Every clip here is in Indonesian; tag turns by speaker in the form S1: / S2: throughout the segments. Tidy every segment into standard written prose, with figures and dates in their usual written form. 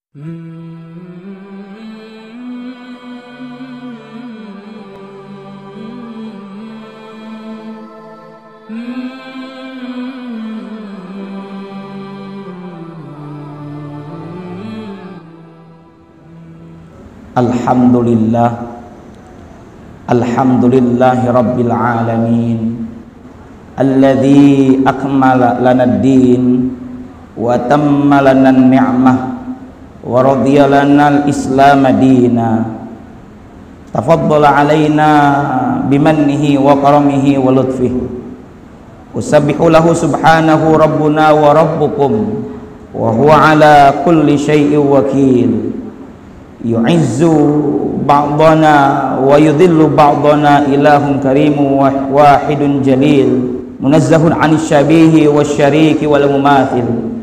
S1: Alhamdulillah, alhamdulillahi rabbil alamin, alladzi akmala lana ad-din wa tamma lana an-ni'mah wa radiya lana al-islam dina, tafaddala alaina bimannihi wa karamihi wa lutfihi. Usabbihu lahu subhanahu rabbuna wa rabbukum wa huwa ala kulli syai'in wakil. Yu'izzu ba'dana wa yudhillu ba'dana, ilahun karimu wahidun jalil, munazzahun 'anil syabihi wasyariki wal mumathil.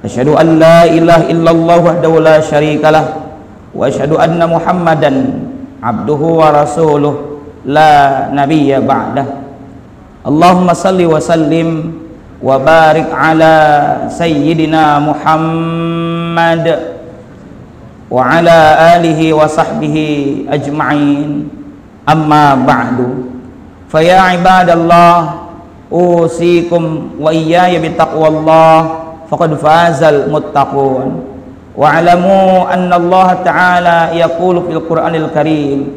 S1: Asyhadu an la ilaha illallah wahdahu la syarikalah wa asyhadu anna Muhammadan abduhu wa rasuluh la nabiyya ba'dah. Allahumma salli wa sallim wa barik ala sayyidina Muhammad wa ala alihi wa sahbihi ajma'in, amma ba'du. Fa ya ibadallah, usikum wa iyaya bittaqwallah, faqad fazal muttaqun. Wa alamu anna Allah ta'ala yaqulu fil Qur'anil Karim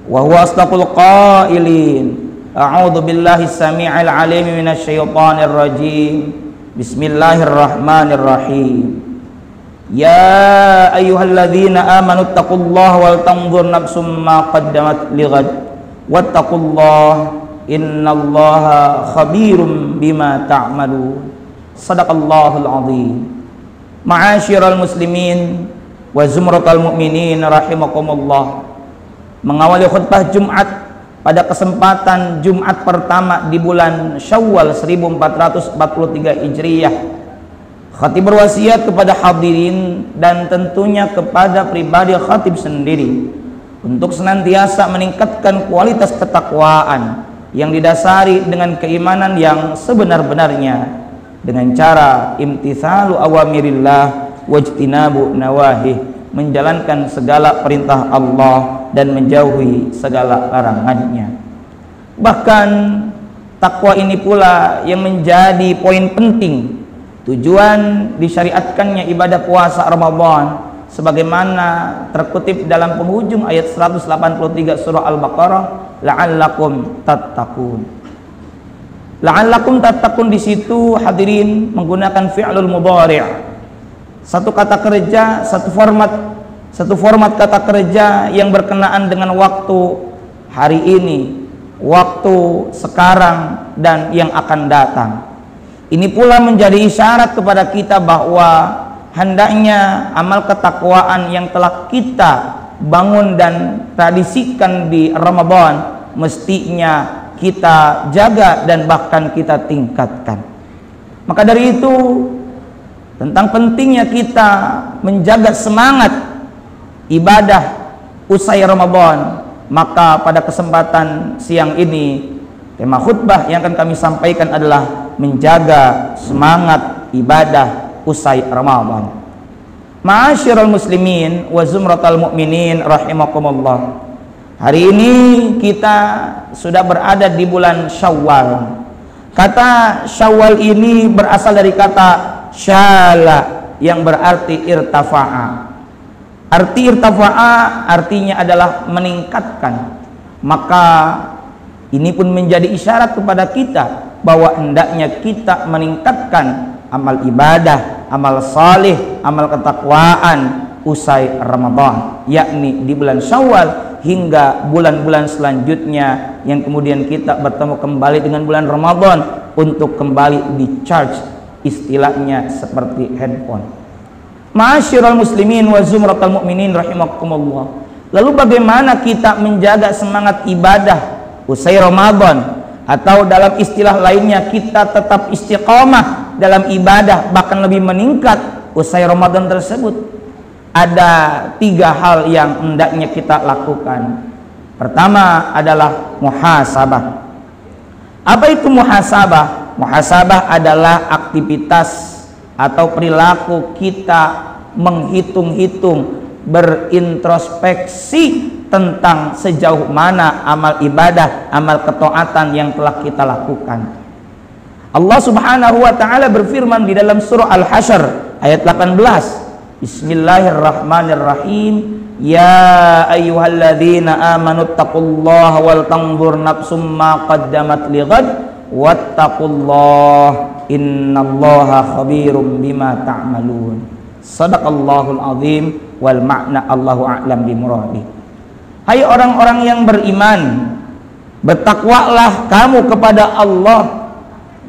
S1: wa huwa asdaqul qailin. A'udzu billahi as-sami'il 'alim minasy syaithanir rajim. Bismillahirrahmanirrahim. Ya ayyuhalladzina amanu taqullaha wal tanzur nafsum ma qaddamat lighad wattaqullaha innallaha khabirum bima ta'malun. Shadaqallahul azim. Ma'asyiral muslimin wa zumratal mu'minin rahimakumullah. Mengawali khutbah Jumat pada kesempatan Jumat pertama di bulan Syawal 1443 Hijriyah, khatib berwasiat kepada hadirin dan tentunya kepada pribadi khatib sendiri untuk senantiasa meningkatkan kualitas ketakwaan yang didasari dengan keimanan yang sebenar-benarnya, dengan cara imtithalu awamirillah wajtinabu nawahih, menjalankan segala perintah Allah dan menjauhi segala larangannya. Bahkan takwa ini pula yang menjadi poin penting tujuan disyariatkannya ibadah puasa Ramadan, sebagaimana terkutip dalam penghujung ayat 183 surah Al-Baqarah, la'allakum tattaqun. La'allakum tattaqun di situ hadirin menggunakan fi'lul mudhari'. Satu kata kerja, satu format kata kerja yang berkenaan dengan waktu hari ini, waktu sekarang dan yang akan datang. Ini pula menjadi isyarat kepada kita bahwa hendaknya amal ketakwaan yang telah kita bangun dan tradisikan di Ramadan mestinya kita jaga dan bahkan kita tingkatkan. Maka dari itu, tentang pentingnya kita menjaga semangat ibadah usai Ramadan, maka pada kesempatan siang ini tema khutbah yang akan kami sampaikan adalah menjaga semangat ibadah usai Ramadan. Ma'asyiral muslimin wa zumratal mu'minin rahimakumullah. Hari ini kita sudah berada di bulan Syawal. Kata Syawal ini berasal dari kata syala yang berarti irtafa'a. Arti irtafa'a artinya adalah meningkatkan. Maka ini pun menjadi isyarat kepada kita bahwa hendaknya kita meningkatkan amal ibadah, amal salih, amal ketakwaan usai Ramadan, yakni di bulan Syawal hingga bulan-bulan selanjutnya yang kemudian kita bertemu kembali dengan bulan Ramadan untuk kembali di charge, istilahnya seperti handphone. Ma'asyiral muslimin wa zumratal mu'minin rahimakumullah. Lalu bagaimana kita menjaga semangat ibadah usai Ramadan, atau dalam istilah lainnya kita tetap istiqamah dalam ibadah bahkan lebih meningkat usai Ramadan tersebut? Ada 3 hal yang hendaknya kita lakukan. Pertama adalah muhasabah. Apa itu muhasabah? Muhasabah adalah aktivitas atau perilaku kita menghitung-hitung, berintrospeksi tentang sejauh mana amal ibadah, amal ketaatan yang telah kita lakukan. Allah Subhanahu wa taala berfirman di dalam surah Al-Hasyr ayat 18. Bismillahirrahmanirrahim. Ya ayyuhalladzina amanu taqullaha wal tanzur nafsum ma qaddamat lighad wattaqullaha innallaha khabirum bima ta'malun. Shadaqallahul azim wal ma'na Allahu a'lam bimuradi. Hai orang-orang yang beriman, bertakwalah kamu kepada Allah,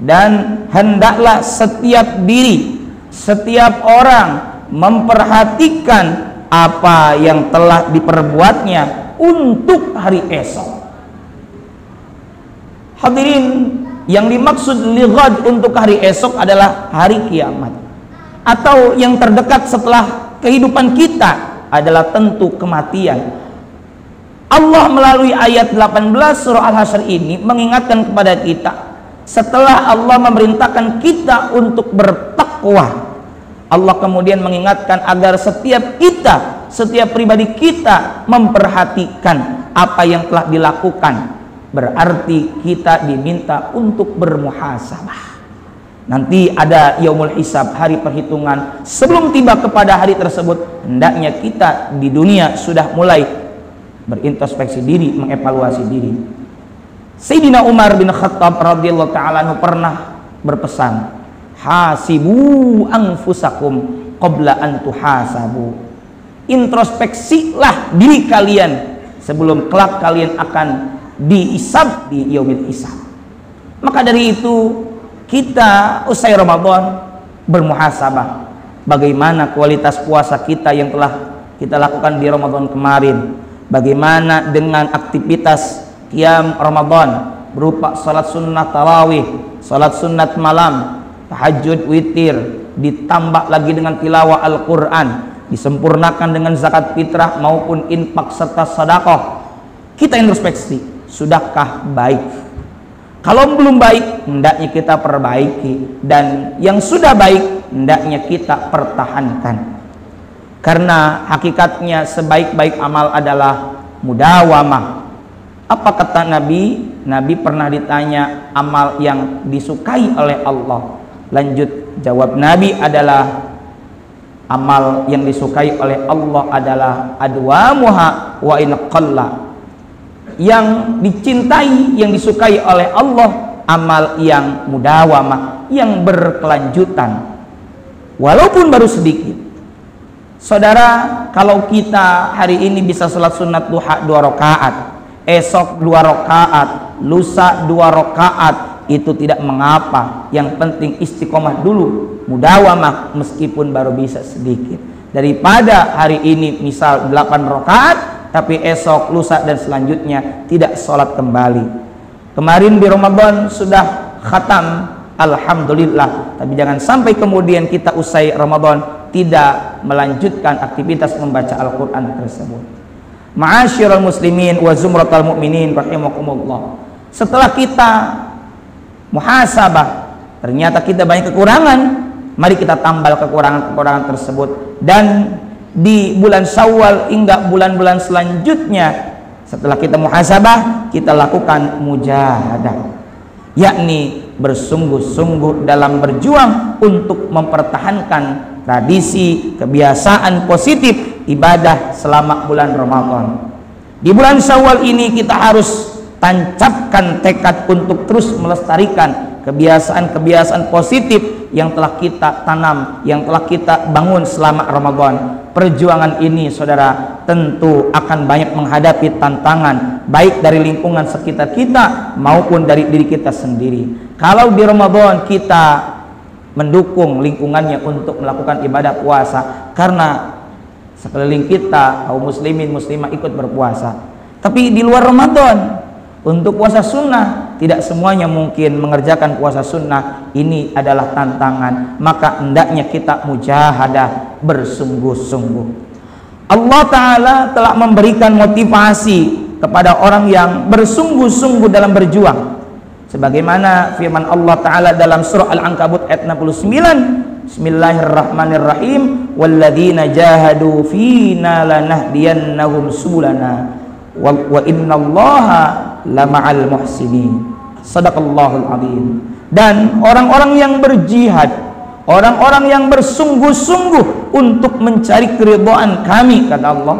S1: dan hendaklah setiap diri, setiap orang memperhatikan apa yang telah diperbuatnya untuk hari esok. Hadirin, yang dimaksud lighad untuk hari esok adalah hari kiamat, atau yang terdekat setelah kehidupan kita adalah tentu kematian. Allah melalui ayat 18 surah Al-Hasyr ini mengingatkan kepada kita, setelah Allah memerintahkan kita untuk bertakwa, Allah kemudian mengingatkan agar setiap kita, setiap pribadi kita memperhatikan apa yang telah dilakukan. Berarti kita diminta untuk bermuhasabah. Nanti ada yaumul hisab, hari perhitungan. Sebelum tiba kepada hari tersebut, hendaknya kita di dunia sudah mulai berintrospeksi diri, mengevaluasi diri. Sayyidina Umar bin Khattab radhiyallahu ta'ala anhu pernah berpesan, hasibu anfusakum qabla an tuhasabu. Introspeksilah diri kalian sebelum kelak kalian akan dihisab di yaumil hisab. Maka dari itu kita usai Ramadan bermuhasabah. Bagaimana kualitas puasa kita yang telah kita lakukan di Ramadan kemarin? Bagaimana dengan aktivitas qiyam Ramadan berupa salat sunnah tarawih, salat sunnat malam, tahajud witir, ditambah lagi dengan tilawah Al-Quran, disempurnakan dengan zakat fitrah maupun infak serta sedekah. Kita introspeksi, sudahkah baik? Kalau belum baik, hendaknya kita perbaiki, dan yang sudah baik hendaknya kita pertahankan. Karena hakikatnya sebaik-baik amal adalah mudawamah. Apa kata Nabi? Nabi pernah ditanya amal yang disukai oleh Allah. Lanjut jawab Nabi adalah amal yang disukai oleh Allah adalah adwamuha wa in qalla. Yang dicintai, yang disukai oleh Allah, amal yang mudawamah, yang berkelanjutan, walaupun baru sedikit. Saudara, kalau kita hari ini bisa salat sunat duha 2 rakaat, esok 2 rakaat, lusa 2 rakaat, itu tidak mengapa. Yang penting istiqomah dulu, mudawamah meskipun baru bisa sedikit. Daripada hari ini misal 8 rakaat, tapi esok, lusa dan selanjutnya tidak sholat kembali. Kemarin di Ramadan sudah khatam, alhamdulillah. Tapi jangan sampai kemudian kita usai Ramadan tidak melanjutkan aktivitas membaca Al-Quran tersebut. Ma'asyiral muslimin wa zumratal mu'minin rahimakumullah. Setelah kita muhasabah, ternyata kita banyak kekurangan, mari kita tambal kekurangan-kekurangan tersebut. Dan di bulan Syawal hingga bulan-bulan selanjutnya, setelah kita muhasabah, kita lakukan mujahadah, yakni bersungguh-sungguh dalam berjuang untuk mempertahankan tradisi, kebiasaan positif ibadah selama bulan Ramadan. Di bulan Syawal ini kita harus tancapkan tekad untuk terus melestarikan kebiasaan-kebiasaan positif yang telah kita tanam, yang telah kita bangun selama Ramadan. Perjuangan ini, saudara, tentu akan banyak menghadapi tantangan, baik dari lingkungan sekitar kita maupun dari diri kita sendiri. Kalau di Ramadan kita mendukung lingkungannya untuk melakukan ibadah puasa, karena sekeliling kita kaum muslimin muslimah ikut berpuasa. Tapi di luar Ramadan, untuk puasa sunnah, tidak semuanya mungkin mengerjakan puasa sunnah. Ini adalah tantangan, maka hendaknya kita mujahadah, bersungguh-sungguh. Allah Ta'ala telah memberikan motivasi kepada orang yang bersungguh-sungguh dalam berjuang. Sebagaimana firman Allah Ta'ala dalam surah Al-Ankabut ayat 69, Bismillahirrahmanirrahim. Walladzina jahadu fina lanahdiyannahum subulana wa innallaha lama'al muhsinin. Shadaqallahul azim. Dan orang-orang yang berjihad, orang-orang yang bersungguh-sungguh untuk mencari keridhaan kami, kata Allah,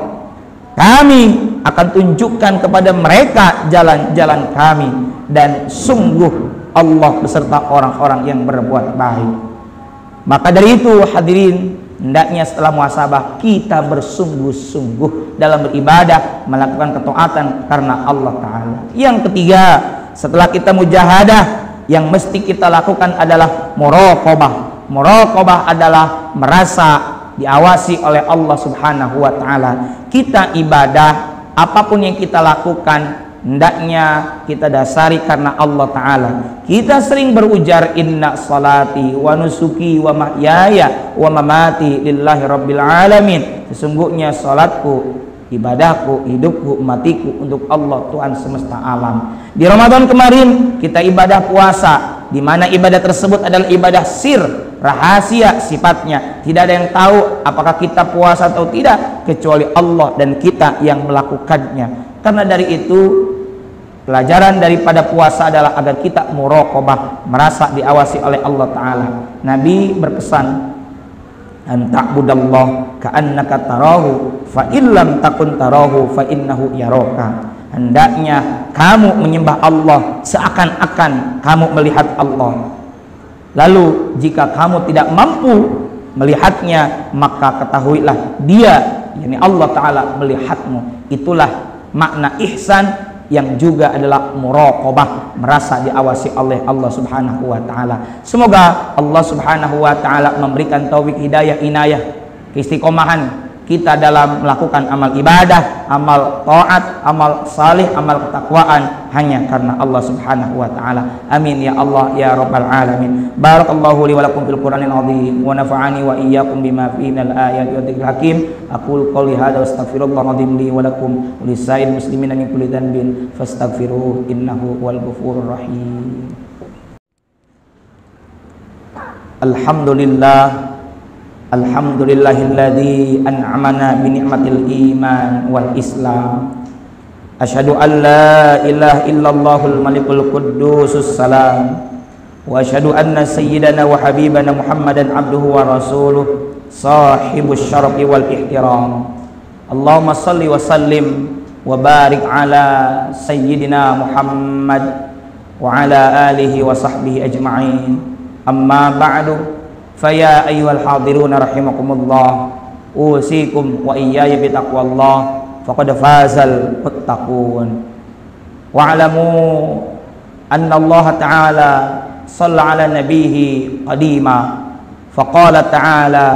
S1: kami akan tunjukkan kepada mereka jalan-jalan kami, dan sungguh Allah beserta orang-orang yang berbuat baik. Maka dari itu hadirin, hendaknya setelah muhasabah kita bersungguh-sungguh dalam beribadah, melakukan ketaatan karena Allah Ta'ala. Yang ketiga, setelah kita mujahadah, yang mesti kita lakukan adalah muraqabah. Muraqabah adalah merasa diawasi oleh Allah Subhanahu wa Ta'ala. Kita ibadah, apapun yang kita lakukan, hendaknya kita dasari karena Allah Ta'ala. Kita sering berujar, inna salati wa nusuki wa mahyaya wa mamati lillahi rabbil alamin. Sesungguhnya salatku, ibadahku, hidupku, matiku untuk Allah Tuhan semesta alam. Di Ramadan kemarin kita ibadah puasa, di mana ibadah tersebut adalah ibadah sir, rahasia sifatnya. Tidak ada yang tahu apakah kita puasa atau tidak kecuali Allah dan kita yang melakukannya. Karena dari itu, pelajaran daripada puasa adalah agar kita muraqabah, merasa diawasi oleh Allah Ta'ala. Nabi berpesan, an ta'budallah ka'annaka tarahu fa illam takun tarahu fa innahu yaraka. Hendaknya kamu menyembah Allah seakan-akan kamu melihat Allah. Lalu jika kamu tidak mampu melihatnya, maka ketahuilah Dia, yakni Allah Ta'ala, melihatmu. Itulah makna ihsan, yang juga adalah muraqabah, merasa diawasi oleh Allah Subhanahu wa Ta'ala. Semoga Allah Subhanahu wa Ta'ala memberikan taufik, hidayah, inayah, keistiqomahan kita dalam melakukan amal ibadah, amal taat, amal salih, amal ketakwaan hanya karena Allah Subhanahu wa Ta'ala. Amin ya Allah ya rabbal alamin. Barakallahu li wa lakum fil Qur'anil azim wa nafa'ani wa iyyakum bima fihi minal ayati wa dzikril hakim. Aqulu qouli hadza wa astaghfirullahal azim li wa lakum wa lisa'il muslimina min kulli dhanbin fastaghfiruhu innahu huwal ghafurur rahim. Alhamdulillah, alhamdulillahilladzi an'amana bi ni'matil iman wal islam. Asyhadu an la ilaha illallahul malikul quddusus salam, wa asyhadu anna sayyidana wa habibana Muhammadan abduhu wa rasuluh sahibus syarafi wal ihtiram. Allahumma salli wa sallim wa barik ala sayyidina Muhammad wa ala alihi wa sahbihi ajma'in. Amma ba'du, faya ayyuhal hadiruna rahimakumullah, usikum wa iyaya bitaqwallah, faqad fazal muttaqun. Wa'lamu anna Allah Ta'ala shalla ala nabihi qadima, faqala ta'ala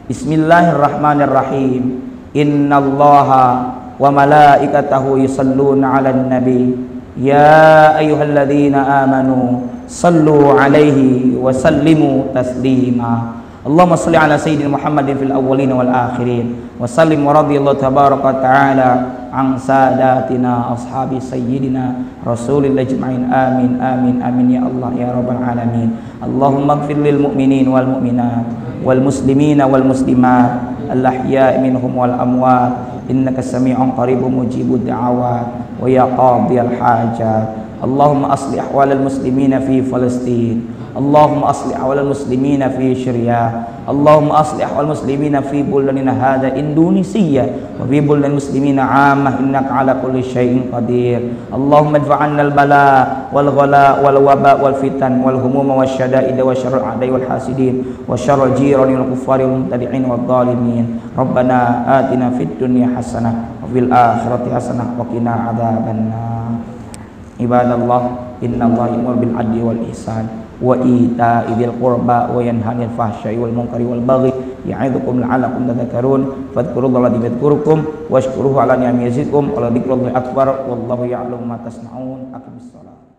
S1: bismillahirrahmanirrahim, innallaha wa malaikatahu yusalluna 'alan nabi, ya ayyuhalladzina amanu sallu alaihi wa sallimu taslima. Allahumma salli ala sayyidina Muhammadin fil awwalin wal akhirin wa sallim wa radiyallahu tabaraka ta'ala an sadatina ashabi sayyidina rasulillah ajma'in. Amin amin amin ya Allah ya rabbal alamin. Allahumma ighfir lil mu'minin wal mu'minat wal muslimina wal muslimat al ahya'i minhum wal amwat, innaka sami'un qaribun mujibud da'awat wa ya qadiyal hajat. Allahumma aslih ahwalal muslimina fi Palestin, Allahumma aslih ahwalal muslimina fi Syria, Allahumma aslih ahwalal muslimina fi buldanina hadha Indonesia wa fi buldanil muslimina 'ammah, innaka 'ala kulli syai'in qadir. Allahumma adfa'anna al-bala wal ghala wal waba wal fitan wal humuma wasyada'id wa syarrul a'da'i wal hasidin wa syarrul jirani wal kuffari wal mubtadi'in wal zalimin. Rabbana atina fid dunya hasanah wa fil akhirati hasanah wa qina adzabannar. Ibadallah, innallaha ya'muru bil 'adli wal ihsan wa ita'i dzil qurba wa yanha 'anil fahsya'i wal munkari wal baghi ya'idzukum la'allakum tadhakkarun. Fadhkurullaha yadhkurukum washkuruhu 'ala ni'amihi yazidkum wa la dzikrullahi akbar wallahu ya'lamu ma tasna'un. Aqimissalah.